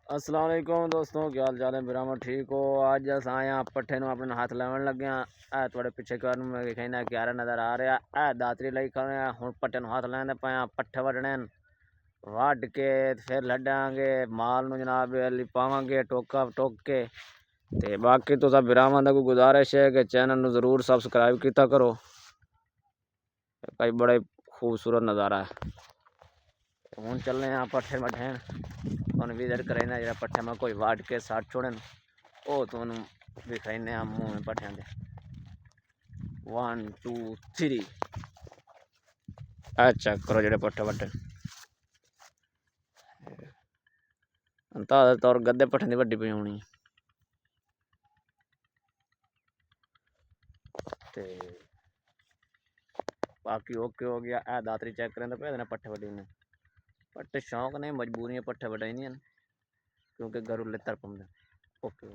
अस्सलाम वालेकुम दोस्तों, क्या हाल चाल है? बिरामा ठीक हो? आज अस आए हैं पट्ठे ਨੂੰ अपने हाथ लावन लगे हैं। थोड़े पिछे घर में कहना क्यारा नज़र आ रहा है। दातरी लाई खड़े हैं हूँ पट्ठे ਨੂੰ हाथ लाने पे पट्ठे वढ़ने वढ़ के फिर लड्डांगे माल ਨੂੰ जनाब पावांगे टोका टोक के। ते बाकी तो सब बिरामा को गुजारिश है कि चैनल ਨੂੰ जरूर सबसक्राइब किया करो। कई बड़े खूबसूरत नज़ारा है। हूँ चलने हैं पट्ठे वढ़े और विजिट करें जो पट्ठे में कोई वाट के साथ छोड़न वो तो दिखाने मुँह में पट्ठे दे 1 2 3। अच्छा करो जो पट्ठे वट्टे तौर गद्दे पट्ठे की वड्डी पई होनी ते बाकी ओके हो गया। दातरी चेक करें तो पे पट्ठे वड्डी ने पट्ठे शौक नहीं मजबूरियां पट्ठे वटाई क्योंकि घर उले तर पाते ओके।